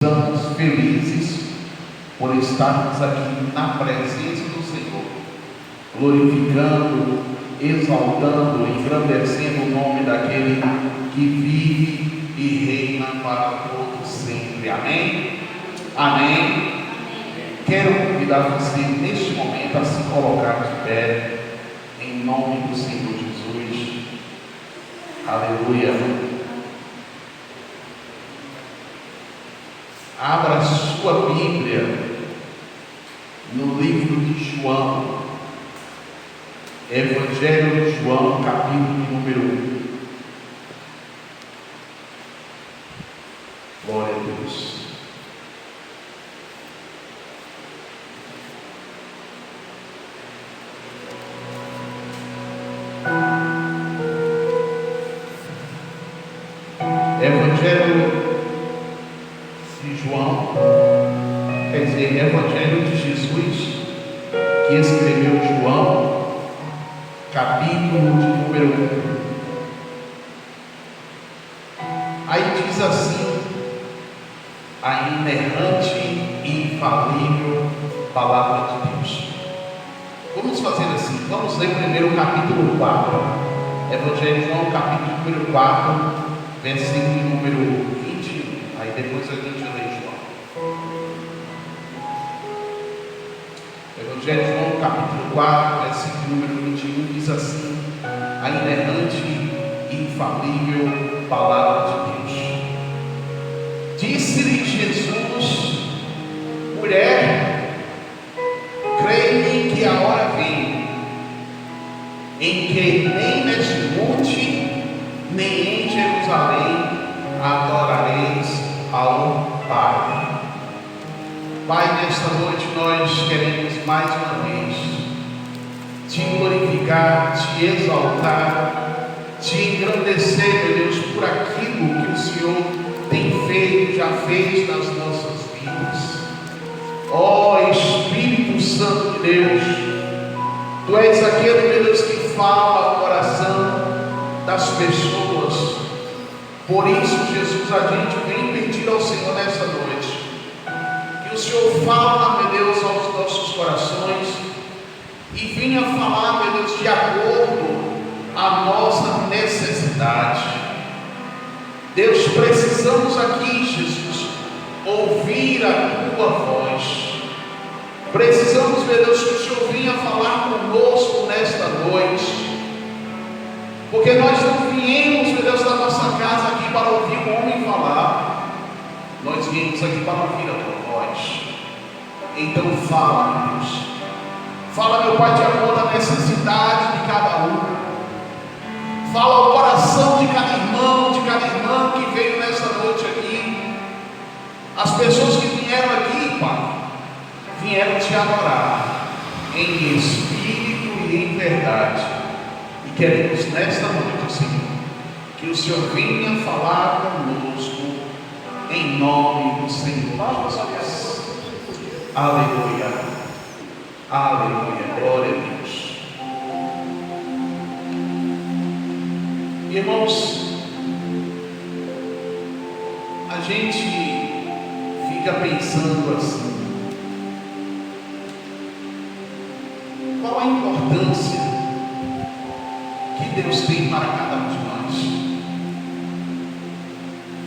Estamos felizes por estarmos aqui na presença do Senhor, glorificando, exaltando, engrandecendo o nome daquele que vive e reina para todos sempre. Amém? Amém? Quero convidar você neste momento a se colocar de pé, em nome do Senhor Jesus. Aleluia. Abra a sua Bíblia no livro de João, Evangelho de João, capítulo número 1. Glória a Deus. Evangelho de João, quer dizer, Evangelho de Jesus, que escreveu João, capítulo de número 1. Aí diz assim: a inerrante e infalível palavra de Deus. Vamos fazer assim, vamos ler primeiro o capítulo 4, Evangelho de João, capítulo número 4, versículo número 21. Aí depois a gente lê João. Evangelho de João, capítulo 4, versículo número 21, diz assim: a inerrante e infalível palavra de Deus. Disse-lhe Jesus: mulher, creio que a hora vem, em que nem neste monte, nem em Jerusalém adorareis ao Pai. Pai, nesta noite nós queremos mais uma vez te glorificar, te exaltar, te engrandecer, meu Deus, por aquilo que o Senhor tem feito, já fez nas nossas vidas. Ó Espírito Santo de Deus, Tu és aquele, meu Deus, que fala ao coração das pessoas. Por isso, Jesus, a gente vem pedir ao Senhor nessa noite que o Senhor fala, meu Deus, aos nossos corações e venha falar, meu Deus, de acordo à nossa necessidade. Deus, precisamos aqui, Jesus, ouvir a Tua voz. Precisamos, meu Deus, que o Senhor venha falar conosco nesta noite. Porque nós não viemos, meu Deus, da nossa casa aqui para ouvir um homem falar. Nós viemos aqui para ouvir a Tua voz. Então fala, meu Deus. Fala, meu Pai, de acordo à necessidade de cada um. Fala ao coração de cada irmão, de cada irmã que veio nessa noite aqui. As pessoas que vieram aqui, Pai, vieram te adorar em espírito e em verdade. E queremos nesta noite, Senhor, que o Senhor venha falar conosco em nome do Senhor Jesus. Aleluia. Aleluia. Glória a Deus. Irmãos, a gente fica pensando assim: qual a importância que Deus tem para cada um de nós?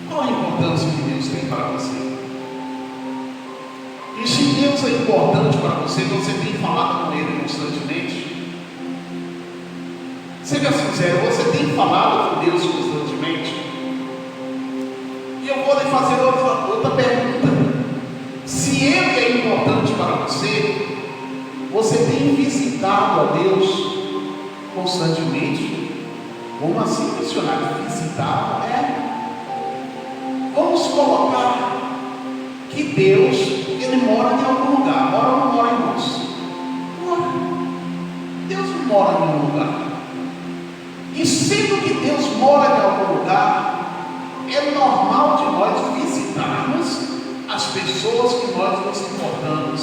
Qual a importância que Deus tem para você? E se Deus é importante para você, você tem falado com Ele constantemente? Seja sincero, você tem falado com Deus constantemente? E eu vou lhe fazer outra pergunta: se Ele é importante para você, você tem visitado a Deus constantemente? Como assim, missionário? Visitar? Vamos colocar que Deus, Ele mora em algum lugar. Mora ou não mora em nós? Mora. Deus não mora em nenhum lugar. E sendo que Deus mora em algum lugar, é normal de nós visitarmos as pessoas que nós nos importamos.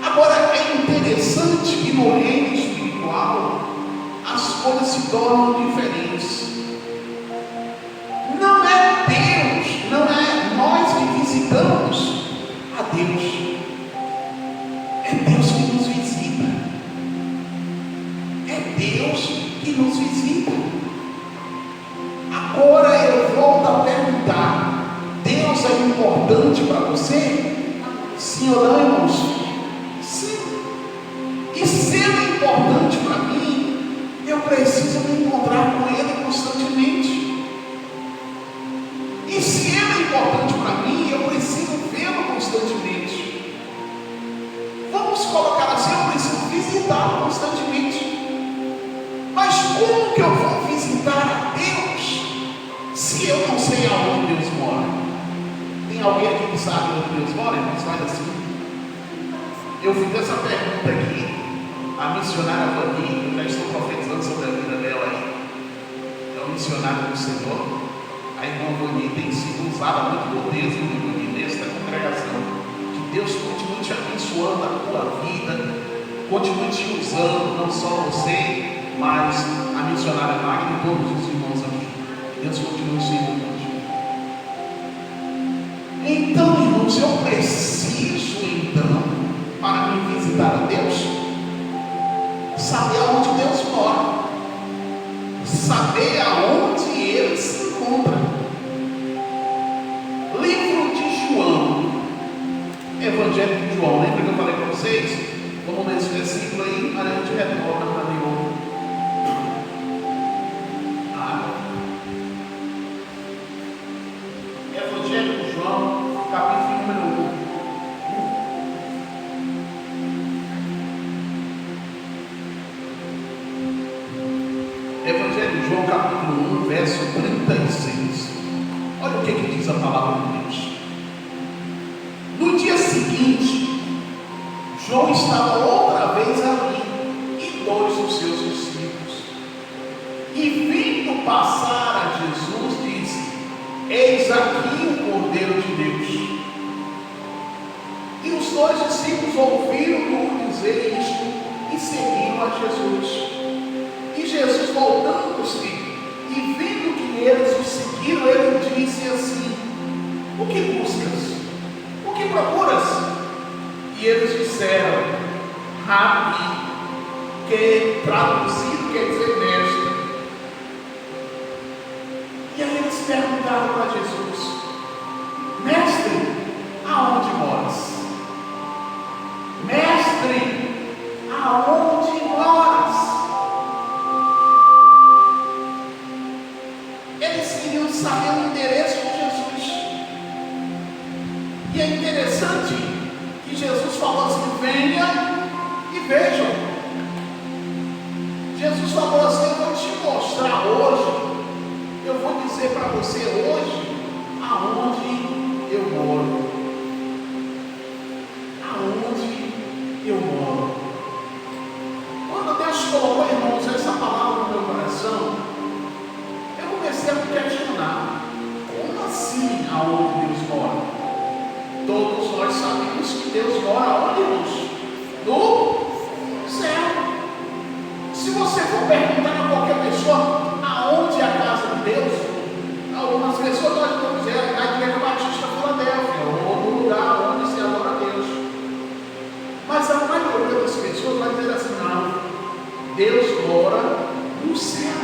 Agora, é interessante que no reino espiritual as coisas se tornam diferentes. Não é Deus, não é nós importante para você? Sim ou não, irmãos? Sim. E sendo importante para mim, eu preciso me encontrar com Ele constantemente. E se Ele é importante para mim, eu preciso vê-lo constantemente. Vamos colocar assim, eu preciso visitá-lo constantemente. Mas como que eu vou visitar a Deus se eu não sei aonde Deus mora? Tem alguém aqui que sabe onde Deus mora? Irmãos, faz assim. Eu fiz essa pergunta aqui, a missionária Vani, eu já estou profetizando sobre a vida dela aí. É uma missionária do Senhor. A irmã Vani tem sido usada muito por Deus nesta congregação. Que Deus continue te abençoando a tua vida, continue te usando, não só você, mas a missionária Magna e todos os irmãos aqui. Deus continue sendo contigo. Então, irmãos, eu preciso, então, para me visitar a Deus, saber aonde Deus mora, saber aonde Ele se encontra. Livro de João, Evangelho de João, lembra que eu falei para vocês? Vamos ler esse versículo aí, a gente retorna para nenhum. Evangelho de João, capítulo número 1. Evangelho de João, capítulo 1, verso 36. Olha o que diz a palavra de Deus. No dia seguinte, João estava outra vez ali, e dois dos seus discípulos. E vindo passar a Jesus, disse: Eis aqui o Cordeiro de Deus. E os dois discípulos ouviram-no dizer isto e seguiram a Jesus. E Jesus, voltando-se e vendo que eles o seguiram, ele disse assim: O que buscas? O que procuras? E eles disseram: Rabi, que traduzido quer dizer mestre. E aí eles perguntaram para Jesus: Mestre, aonde moras? Mestre, aonde moras? Eles queriam saber o endereço de Jesus. E é interessante que Jesus falou assim: venha e vejam. Jesus falou assim: eu vou te mostrar hoje, eu vou dizer para você hoje aonde eu moro. Aonde eu moro. Quando Deus colocou, irmãos, essa palavra no meu coração, eu comecei a me questionar: como assim aonde Deus mora? Todos nós sabemos que Deus mora onde, irmãos? No céu. Se você for perguntar a qualquer pessoa aonde é a casa de Deus, algumas pessoas nós vamos dizer na Igreja Batista Filadélfia, ou no lugar onde se adora a Deus. Mas a maioria das pessoas vai dizer assim: não, Deus mora no céu.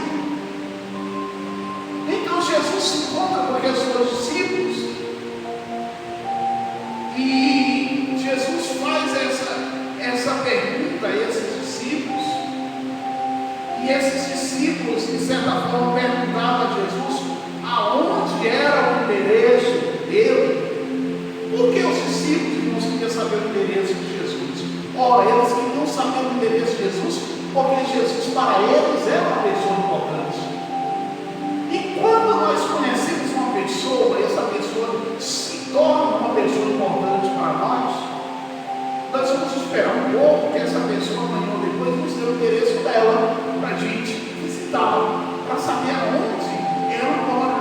Então Jesus se encontra com aqueles dois discípulos e Jesus faz essa pergunta a esses discípulos. E esses discípulos, de certa forma, perguntavam a Jesus aonde era o endereço dele. Por que os discípulos não queriam saber o endereço de Jesus? Ora, eles queriam saber o endereço de Jesus porque Jesus para eles era uma pessoa importante. E quando nós conhecemos uma pessoa, essa pessoa se torna uma pessoa importante para nós vamos esperar um pouco que essa pessoa amanhã ou depois nos dê o endereço dela para a gente visitá-la, para saber aonde ela mora.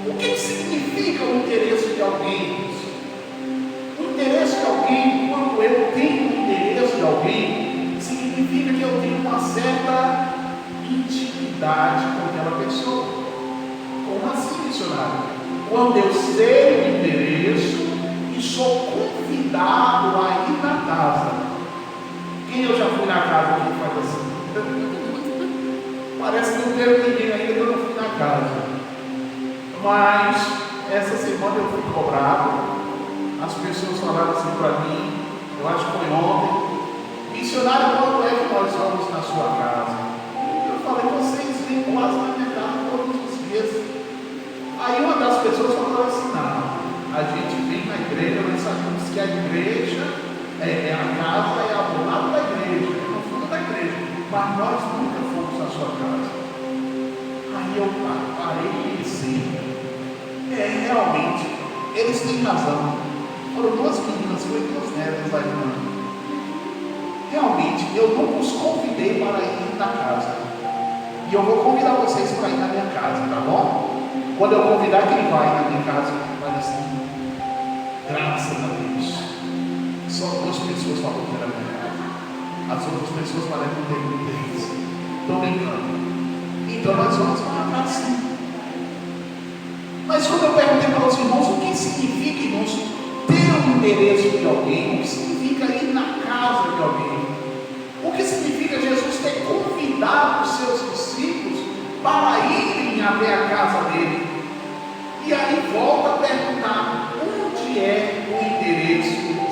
O que significa o interesse de alguém? O interesse de alguém, quando eu tenho o interesse de alguém, significa que eu tenho uma certa intimidade com aquela pessoa. Como assim, missionário? Quando eu sei o endereço e sou convidado a ir na casa. Quem eu já fui na casa que faz assim? Parece que não quero ninguém ainda, eu não fui na casa. Mas essa semana eu fui cobrado. As pessoas falaram assim para mim, eu acho que foi ontem: missionário, quando é que nós vamos na sua casa? Eu falei: vocês vêm quase na minha casa todos os dias. Aí uma das pessoas falou assim: não, a gente vem na igreja, nós sabemos que a igreja a casa é ao lado da igreja, é no fundo da igreja, mas nós nunca fomos na sua casa. Aí eu parei e pensei: realmente, eles têm razão. Foram duas meninas, foi duas netas da irmã. Realmente, eu não os convidei para ir na casa. E eu vou convidar vocês para ir na minha casa, tá bom? Quando eu convidar, quem vai na minha casa vai assim: graças a Deus. Só duas pessoas falaram que era minha casa. As outras pessoas falaram que não tem muito interesse. Estou brincando. Então nós vamos para a casa sim. Mas quando eu perguntei para os irmãos o que significa, irmãos, ter um interesse de alguém, o que significa ir na casa de alguém, o que significa Jesus ter convidado os seus discípulos para irem até a casa dele, e aí volta a perguntar: onde é o interesse de Deus?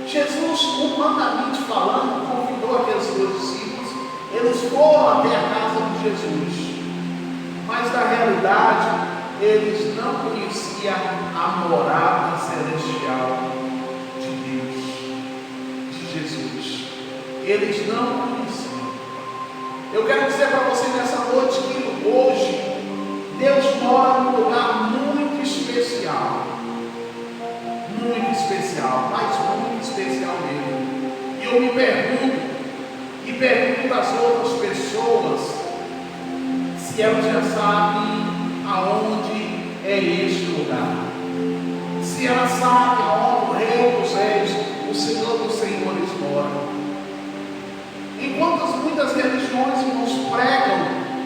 Jesus, humanamente falando, convidou aqueles dois discípulos, eles foram até a casa de Jesus. Mas na realidade, eles não conheciam a morada celestial de Deus, de Jesus. Eles não conheciam. Eu quero dizer para você nessa noite que hoje Deus mora num lugar muito especial. Muito especial, mas muito especial mesmo. E eu me pergunto, e pergunto às outras pessoas, se elas já sabem aonde é este lugar, se elas sabem aonde o Rei dos Reis, o Senhor dos Senhores mora. Enquanto muitas religiões nos pregam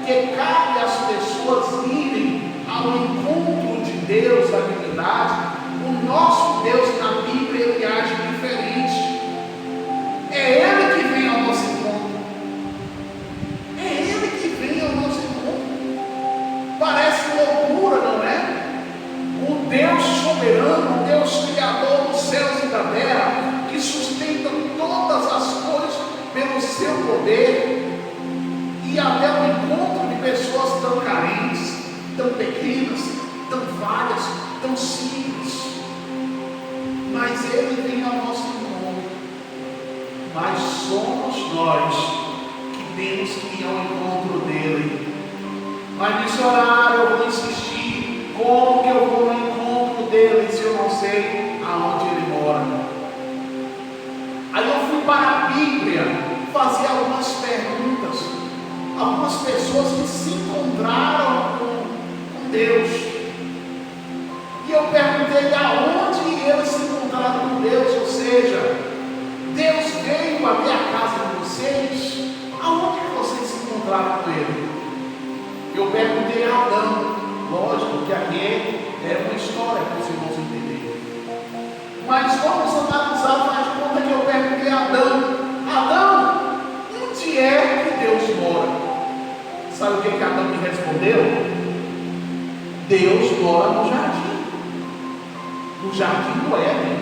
que cabe às pessoas irem ao encontro de Deus, da divindade, o nosso Deus na Bíblia ele age diferente. É Ele que vem ao nosso encontro. É Ele que vem ao nosso encontro. Parece loucura, não é? O Deus soberano, o Deus criador dos céus e da terra, que sustenta todas as coisas pelo seu poder, e até o encontro de pessoas tão carentes, tão pequenas, tão falhas, tão simples. Mas Ele vem ao nosso encontro. Mas somos nós que temos que ir ao encontro dele. Mas missionário, eu vou insistir: como que eu vou ao encontro dele se eu não sei aonde ele mora? Aí eu fui para a Bíblia fazer algumas perguntas. Algumas pessoas que se encontraram com Deus. E eu perguntei aonde eles se encontraram com Deus, ou seja, Deus veio até a casa de vocês, aonde vocês se encontraram com Ele? Eu perguntei a Adão, lógico que aqui é uma história para os irmãos entenderem. Mas vamos analisar, faz de conta que eu perguntei a Adão: Adão, onde é que Deus mora? Sabe o que Adão me respondeu? Deus mora no jardim. No jardim do Éden.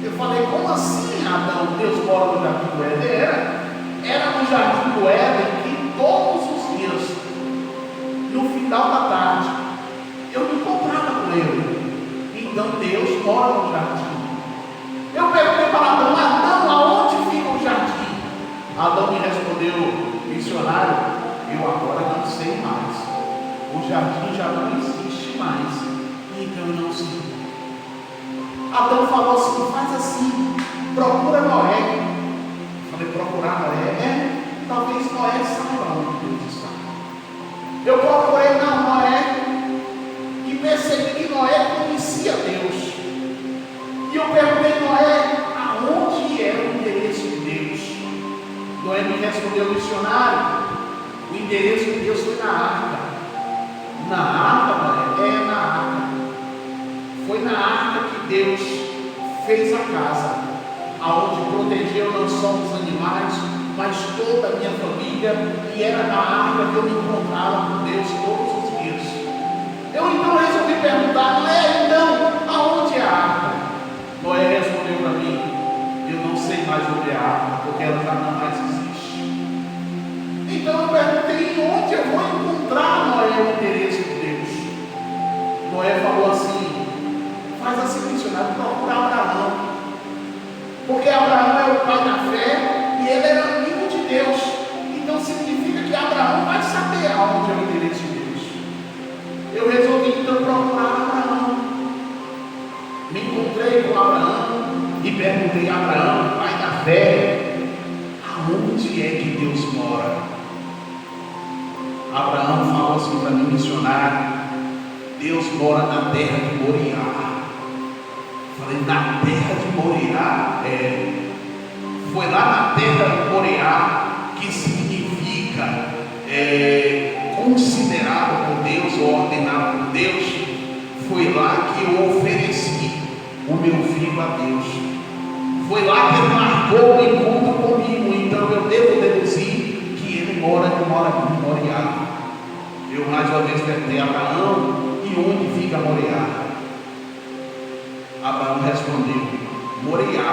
Eu falei: como assim, Adão, Deus mora no jardim do Éden? Era no jardim do Éden que todos os dias, no final da tarde, eu me encontrava com ele. Então Deus mora no jardim. Eu perguntei para Adão: Adão, aonde fica o jardim? Adão me respondeu: missionário, eu agora não sei mais. O jardim já não existe mais. Então eu não sei. Adão falou assim: faz assim, procura Noé. Eu falei: procurar Noé? Talvez Noé saiba onde Deus está. Eu procurei na Noé e percebi que Noé conhecia Deus. E eu perguntei: Noé, aonde é o endereço de Deus? Noé me respondeu: missionário, o endereço de Deus foi na arca. Na arca, Noé? É na arca. Foi na arca que Deus fez a casa, aonde protegeu não só os animais, mas toda a minha família, e era na arca que eu me encontrava com Deus todos os dias. Eu então mais onde é a arca, porque ela já não mais existe. Então eu perguntei: onde eu vou encontrar, Noé, o interesse de Deus? Noé falou assim: faz assim, missionário, procura Abraão, porque Abraão é o pai da fé e ele era amigo de Deus. Então significa que Abraão vai saber aonde é o interesse de Deus. Eu resolvi então procurar Abraão. Me encontrei com Abraão e perguntei a Abraão, pai da fé, aonde é que Deus mora? Abraão falou assim para mim, missionário: Deus mora na terra de Moriá. Falei: na terra de Moriá? Foi lá na terra de Moriá, que significa considerado por Deus ou ordenado por Deus. Foi lá que eu ofereci o meu filho a Deus. Foi lá que ele marcou o encontro comigo. Então eu devo deduzir que ele mora em Moriá. Eu mais uma vez perguntei a Abraão: e onde fica Moriá? Abraão respondeu: Moriá,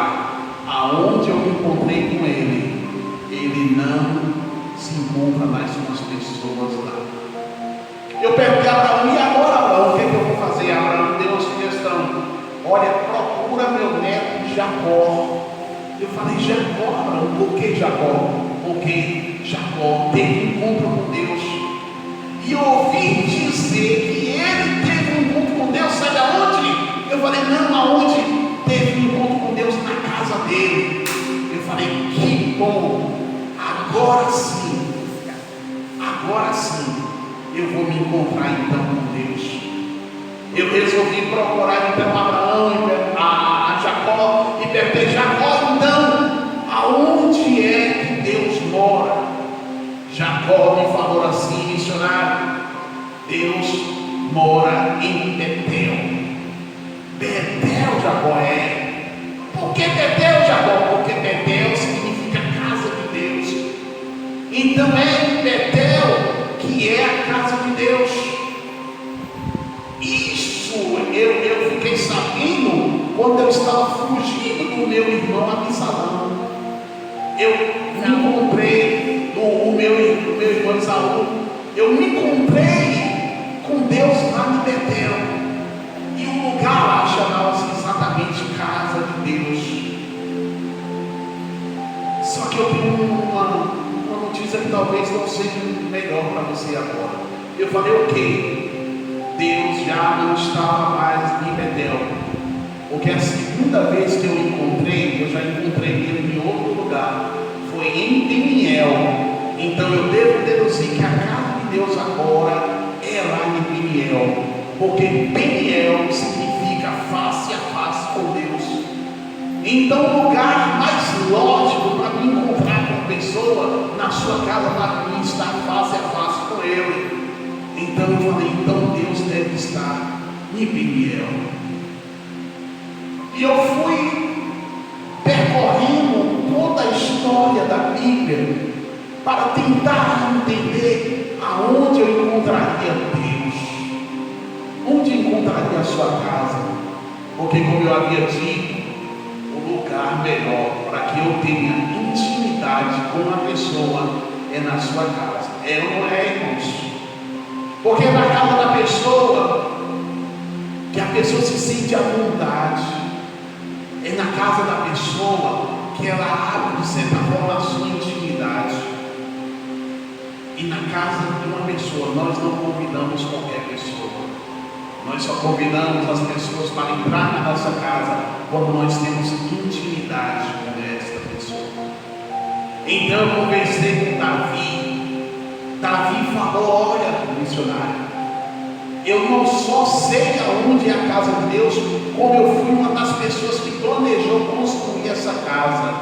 aonde eu me encontrei com ele, ele não se encontra mais com as pessoas lá. Eu perguntei a Abraão: e agora, Abraão, o que é que eu vou fazer? Abraão deu uma sugestão: olha, procura meu neto Jacó. Eu falei: Jacó, Abraão, por que Jacó? Porque Jacó teve um encontro com Deus. E eu ouvi dizer que ele teve um encontro com Deus, sabe aonde? Eu falei: não, aonde? Teve um encontro com Deus na casa dele. Eu falei: que bom, agora sim, eu vou me encontrar então com Deus. Eu resolvi procurar então Abraão, a Jacó, e perguntei: Jacó, então, aonde é que Deus mora? Jacó me falou assim: missionário, Deus mora em Betel. Betel, Jacó, Por que Betel, Jacó? Porque Betel significa casa de Deus. Então é em Betel que é a casa de Deus. Isso eu fiquei sabendo quando eu estava fugindo do meu irmão Absalão. Eu me encontrei o meu irmão Esaú. Eu me encontrei com Deus lá em Betel. E o lugar lá chamava-se exatamente casa de Deus. Só que eu tenho uma notícia que talvez não seja melhor para você agora. Eu falei: ok, Deus já não estava mais em Betel, porque a segunda vez que eu encontrei, eu já encontrei ele em outro lugar, foi em Peniel. Então eu devo deduzir que a casa de Deus agora é lá em Peniel, porque Peniel significa face a face com Deus. Então o lugar mais lógico para me encontrar com a pessoa na sua casa, para mim, estar face a face com ele. Então eu falei: então Deus deve estar em Peniel. E eu fui percorrendo toda a história da Bíblia para tentar entender aonde eu encontraria Deus, onde encontraria a sua casa, porque, como eu havia dito, o lugar melhor para que eu tenha intimidade com a pessoa é na sua casa. Não é, irmãos? Porque é na casa da pessoa que a pessoa se sente à vontade. É na casa da pessoa que ela abre, de certa forma, a sua intimidade. E na casa de uma pessoa, nós não convidamos qualquer pessoa. Nós só convidamos as pessoas para entrar na nossa casa quando nós temos intimidade com esta pessoa. Então eu conversei com Davi. Davi falou: olha, missionário, eu não só sei aonde é a casa de Deus, como eu fui uma das pessoas que planejou construir essa casa.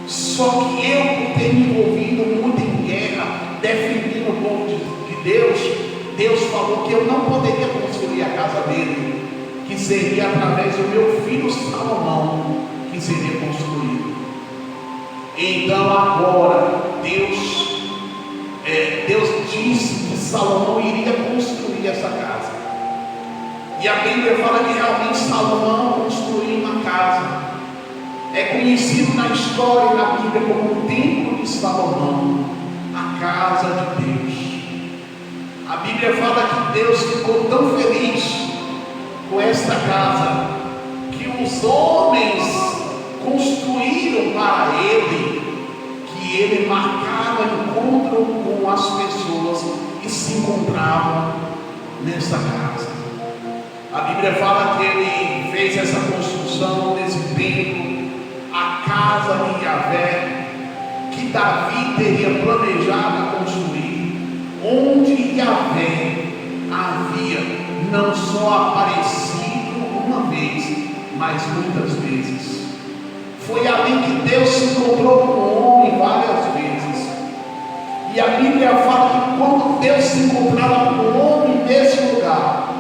Só que eu, por ter me envolvido muito em guerra, defendendo o povo de Deus, Deus falou que eu não poderia construir a casa dele, que seria através do meu filho Salomão que seria construído. Então agora Deus disse que Salomão iria construir essa casa. E a Bíblia fala que realmente Salomão construiu uma casa. É conhecido na história e na Bíblia como o Templo de Salomão, a casa de Deus. A Bíblia fala que Deus ficou tão feliz com esta casa que os homens construíram para ele, que ele marcava encontro com as pessoas que se encontravam nesta casa. A Bíblia fala que ele fez essa construção desse templo, a casa de Yahvé, que Davi teria planejado construir, onde Yahvé havia não só aparecido uma vez, mas muitas vezes. Foi ali que Deus se encontrou com o homem várias vezes. E a Bíblia fala que quando Deus se encontrava com o homem nesse lugar,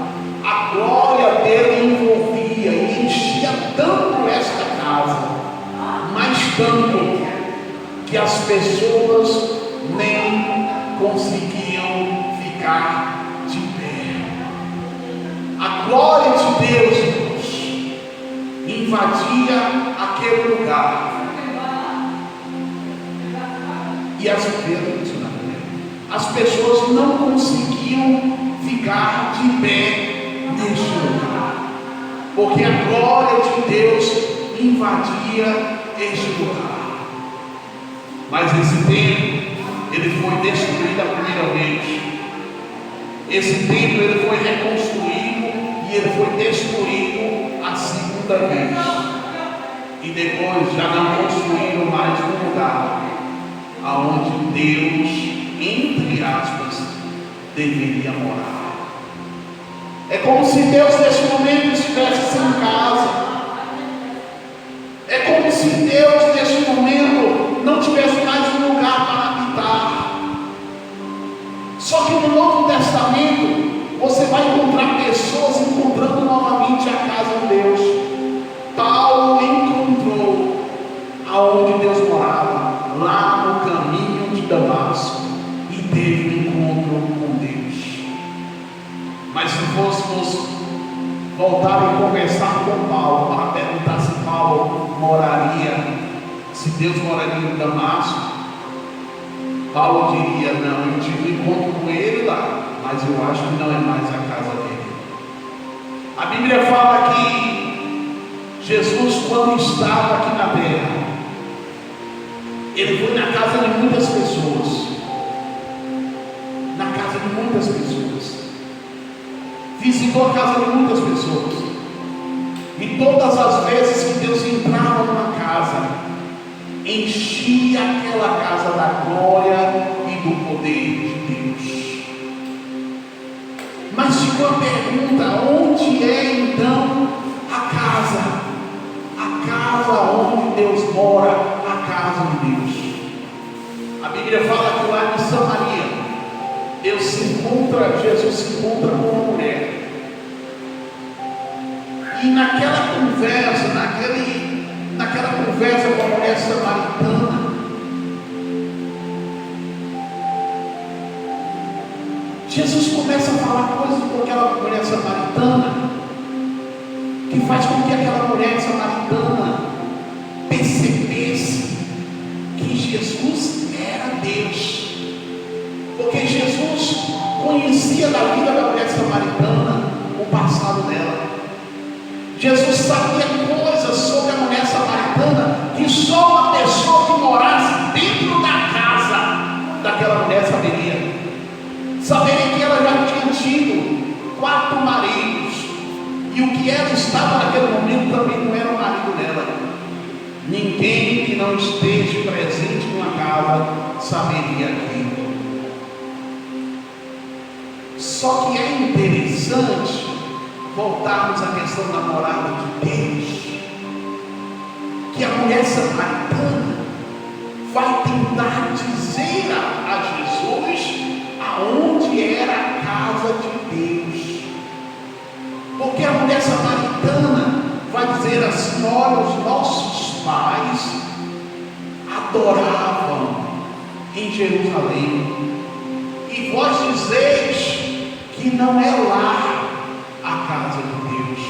a glória dele envolvia e enchia tanto esta casa, mas tanto que as pessoas nem conseguiam ficar de pé. A glória de Deus, irmãos, invadia aquele lugar. E as pessoas não conseguiam ficar de pé neste lugar, porque a glória de Deus invadia este lugar. Mas esse templo, ele foi destruído a primeira vez. Esse templo, ele foi reconstruído e ele foi destruído a segunda vez. E depois já não construíram mais um lugar aonde Deus, entre aspas, deveria morar. É como se Deus neste momento estivesse sem casa. É como se Deus neste momento não tivesse mais um lugar para habitar. Só que no Novo Testamento você vai encontrar pessoas encontrando novamente a casa de Deus. Paulo encontrou aonde Deus morava, lá no caminho de Damasco, e teve um encontro com Deus. Mas se fôssemos voltar e conversar com Paulo para perguntar se Paulo moraria, se Deus moraria em Damasco, Paulo diria: não, eu tive um encontro com ele lá, mas eu acho que não é mais a casa dele. A Bíblia fala que Jesus, quando estava aqui na terra, ele foi na casa de muitas pessoas. Na casa de muitas pessoas. Visitou a casa de muitas pessoas. E todas as vezes que Deus entrava numa casa, enchia aquela casa da glória e do poder de Deus. Mas ficou a pergunta: onde é então a casa? A casa onde Deus mora, a casa de Deus. A Bíblia fala que lá em Samaria, Jesus se encontra com uma mulher. E naquela conversa com a mulher samaritana, Jesus começa a falar coisas com aquela mulher samaritana, que faz com que aquela mulher samaritana percebesse que Jesus era Deus. Porque Jesus conhecia da vida da mulher samaritana o passado dela. Jesus sabia coisas sobre a mulher samaritana que só uma pessoa que morasse dentro da casa daquela mulher saberia. Saberia que ela já tinha tido 4 maridos, e o que ela estava naquele momento também não era o marido dela. Ninguém que não esteja presente numa casa saberia aquilo. Só que é interessante voltarmos à questão da morada de Deus, que a mulher samaritana vai tentar dizer a Jesus aonde era a casa de Deus. Porque a mulher samaritana vai dizer assim: olha, os nossos pais adoravam em Jerusalém, e vós dizeis que não é lá a casa de Deus.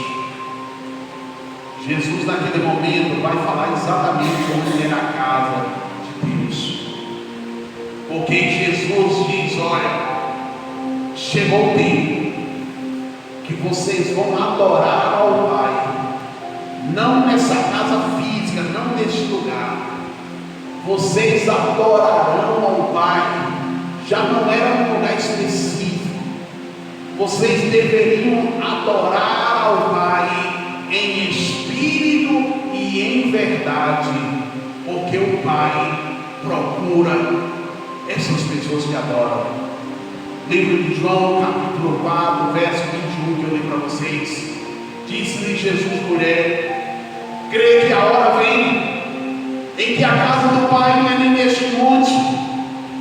Jesus, naquele momento vai falar exatamente onde era a casa de Deus. Porque Jesus diz: olha, chegou o tempo que vocês vão adorar ao Pai, não nessa casa física, não neste lugar. Vocês adorarão ao Pai. Já não era um lugar específico. Vocês deveriam adorar ao Pai em espírito e em verdade, porque o Pai procura essas pessoas que adoram. Livro de João, capítulo 4, verso 21, que eu li para vocês. Disse-lhe Jesus, mulher, creio que a hora vem em que a casa do Pai não é nem neste monte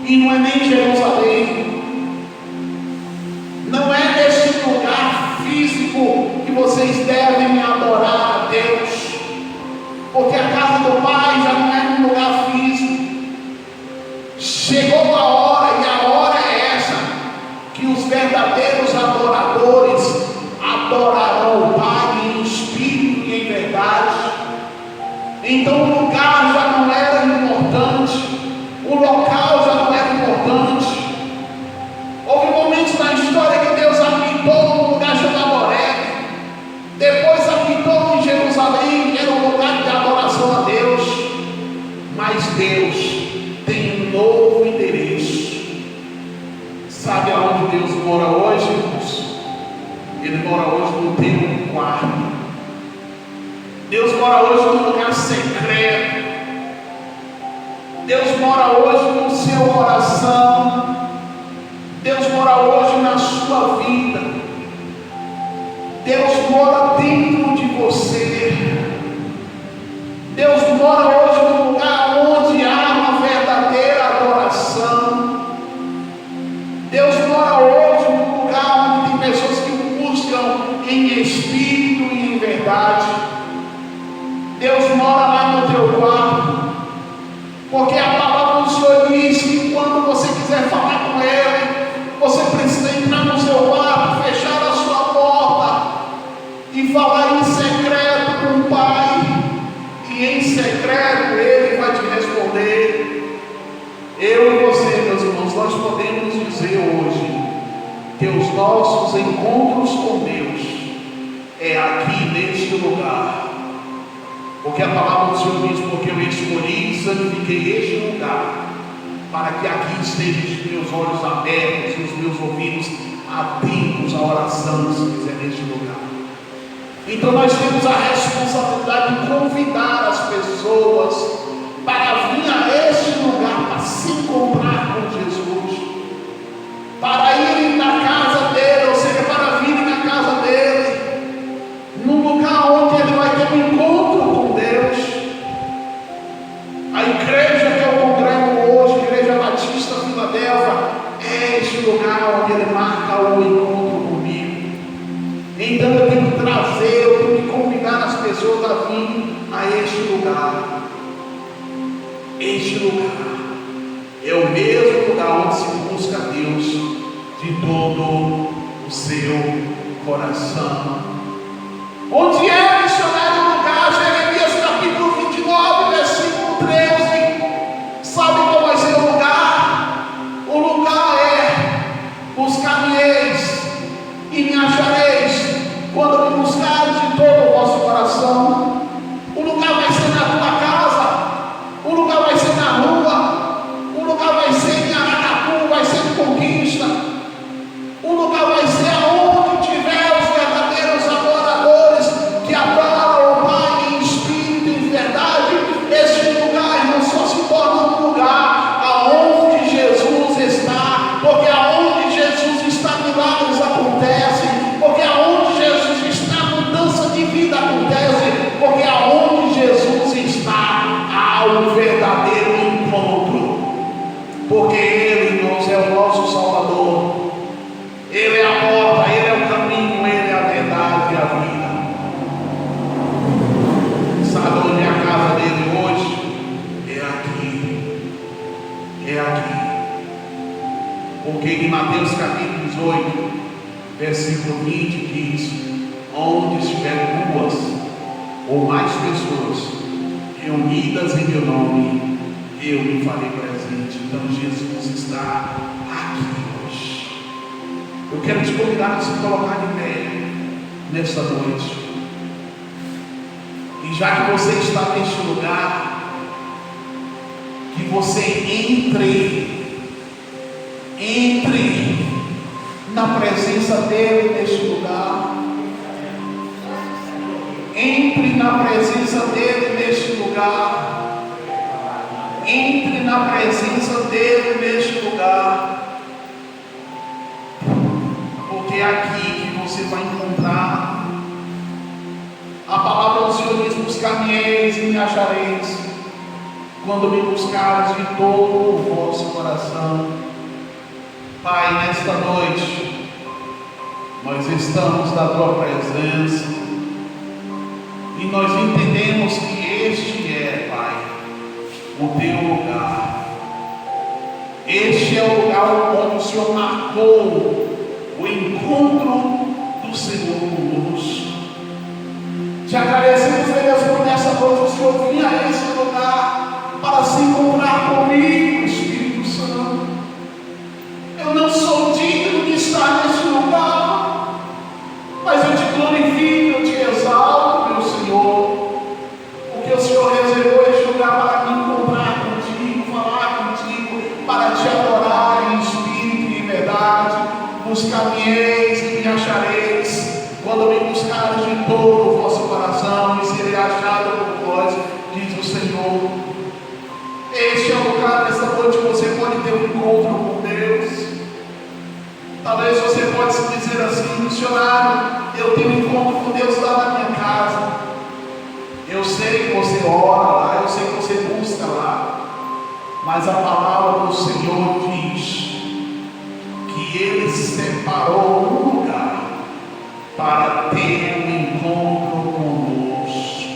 e não é nem em Jerusalém. Não é neste lugar físico que vocês devem adorar a Deus, porque a casa do Pai já não é um lugar físico. Chegou a hora, e a hora é essa, que os verdadeiros adoradores adorarão o Pai em espírito e em verdade. Então o lugar já não era importante, o local já não era importante. Houve momentos na história que Deus habitou num lugar chamado Horebe, depois habitou em Jerusalém, era um lugar de adoração a Deus. Mas Deus tem um novo endereço. Sabe aonde Deus mora hoje, irmãos? Ele mora hoje no teu quarto. Deus mora hoje num lugar secreto. Deus mora hoje no seu coração. Deus mora hoje na sua vida. Deus mora dentro de você. Deus mora hoje num lugar onde há uma verdadeira adoração. Deus mora hoje num lugar onde tem pessoas que o buscam em espírito e em verdade. Deus mora lá no teu quarto, porque a palavra do Senhor diz que quando você quiser falar com Ele, você precisa entrar no seu quarto, fechar a sua porta e falar em secreto com o Pai, e em secreto Ele vai te responder. Eu e você, meus irmãos, nós podemos dizer hoje que os nossos encontros com Deus é aqui neste lugar. Porque a palavra do Senhor diz: porque eu escolhi e santifiquei este lugar, para que aqui estejam os meus olhos abertos e os meus ouvidos atentos à oração, se fizer neste lugar. Então nós temos a responsabilidade de convidar as pessoas para vir a este lugar, para se encontrar com Jesus, para irem na casa dele, ou seja, para virem na casa dele, num lugar onde ele vai ter um encontro com Deus. A igreja que eu congrego hoje, a Igreja Batista Filadélfia, é este lugar onde ele marca o encontro comigo. Então eu tenho que trazer, eu tenho que convidar as pessoas a vir a este lugar. Este lugar é o mesmo lugar onde se busca Deus de todo o seu coração. Onde é missionário no lugar, Jeremias capítulo 29, versículo 13. Sabe qual vai ser o lugar? O lugar é: buscar-me-eis e me achareis, quando me buscares de todo o vosso coração. O lugar vai ser na tua casa, o lugar vai ser na rua, o lugar vai ser em Aracatu, vai ser em Conquista, o lugar vai ser aonde tiver os verdadeiros adoradores que adoram o Pai em espírito e em verdade. Este lugar não só se torna um lugar aonde Jesus está, porque aonde Jesus está milagres acontecem, porque aonde Jesus está mudança de vida acontece, porque aonde Jesus está há um verdadeiro encontro, porque Ele, irmãos, é o nosso Salvador. Ele é a porta, Ele é o caminho, Ele é a verdade e a vida. Sabe onde é a casa dele hoje? É aqui. É aqui. Porque em Mateus capítulo 18, versículo 20 diz: onde estiver duas ou mais pessoas reunidas em meu nome, eu me farei presente. Então Jesus está aqui hoje. Eu quero te convidar a se colocar de pé nesta noite. E já que você está neste lugar, que você entre na presença dele neste lugar. Entre na presença dele neste lugar. Entre na presença dele neste lugar. Porque é aqui que você vai encontrar a palavra do Senhor diz: buscar-me-eis e me achareis, quando me buscares de todo o vosso coração. Pai, nesta noite nós estamos na tua presença e nós entendemos que este é, Pai, o teu lugar. Este é o lugar onde o Senhor marcou o encontro do Senhor conosco. Te agradecemos, Deus, por nessa noite o Senhor vinha a esse lugar para se encontrar comigo, Espírito Santo. Eu não sou digno de estar neste lugar, mas eu te glorifico, eu te exalto, meu Senhor, porque o Senhor reservou este lugar para me encontrar contigo, falar contigo, para te adorar em espírito e em verdade. Buscar-me-eis e me achareis, quando me buscares de todo o vosso coração, e serei achado por vós, diz o Senhor. Este é o lugar nesta noite que você pode ter um encontro com Deus. Talvez você possa dizer assim: missionário, eu tenho um encontro com Deus lá na minha casa. Eu sei que você ora lá, eu sei que você busca lá, mas a palavra do Senhor diz que Ele separou um lugar para ter um encontro conosco.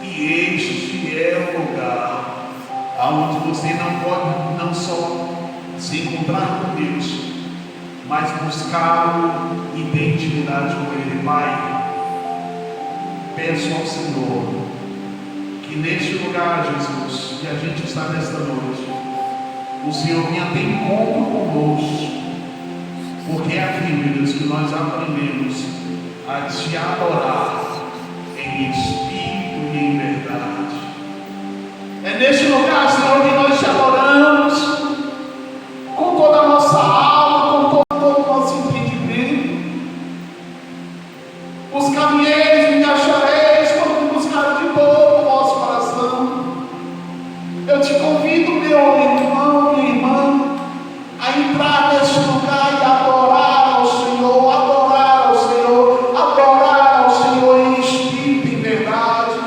E este é o lugar onde você não pode não só se encontrar com Deus, mas buscá-lo em intimidade com Ele. Pai, peço ao Senhor que neste lugar, Jesus, que a gente está nesta noite, o Senhor venha ter encontro conosco, porque é aqui, meu Deus, que nós aprendemos a te adorar em espírito e em verdade. É neste lugar, Senhor, que nós te adoramos com toda a nossa alma, com todo o nosso entendimento. Buscar-me-eis e me achareis, quando me buscares de todo o vosso coração. Eu te convido, meu irmão, minha irmã, a entrar neste lugar e adorar ao Senhor, adorar ao Senhor, adorar ao Senhor em espírito e em verdade.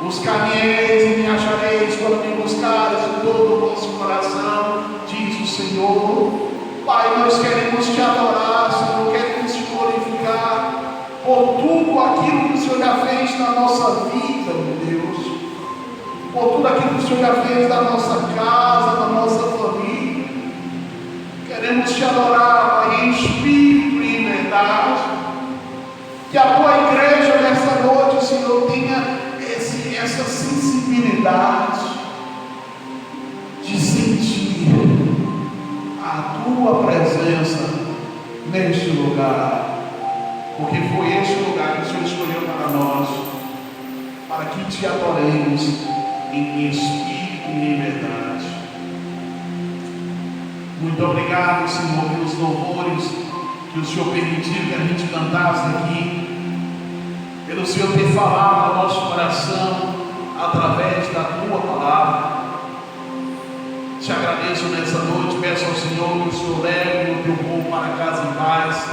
Buscar-me-eis e me achareis, quando me buscares de todo o vosso coração, diz o Senhor. Pai, nós queremos te adorar, Senhor, queremos te glorificar por tudo aquilo que o Senhor já fez na nossa vida, meu Deus, por tudo aquilo que o Senhor já fez na nossa casa, na nossa família. Queremos te adorar, Pai, em espírito e em verdade. Que a tua igreja nesta noite, Senhor, tenha essa sensibilidade de sentir a tua presença neste lugar, porque foi este lugar que o Senhor escolheu para nós, para que te adoremos em espírito e em verdade. Muito obrigado, Senhor, pelos louvores que o Senhor permitiu que a gente cantasse aqui, pelo Senhor ter falado ao nosso coração através da tua palavra. Te agradeço nessa noite, peço ao Senhor que o Senhor leve o teu povo para casa em paz,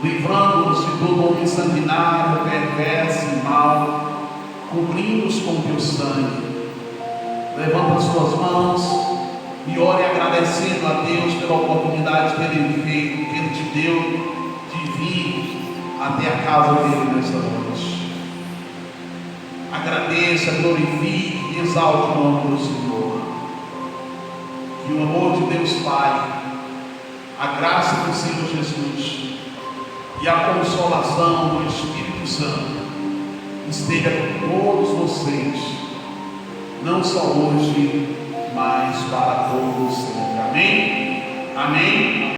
livrando-nos de todo homem sanguinário, perverso e mau, cobrindo-os com o teu sangue. Levanta as tuas mãos e ore agradecendo a Deus pela oportunidade que Ele te deu de vir até a casa dele nessa noite. Agradeça, glorifique e exalte o nome do Senhor. Que o amor de Deus Pai, a graça do Senhor Jesus e a consolação do Espírito Santo esteja com todos vocês, não só hoje, mas para todos sempre. Amém? Amém?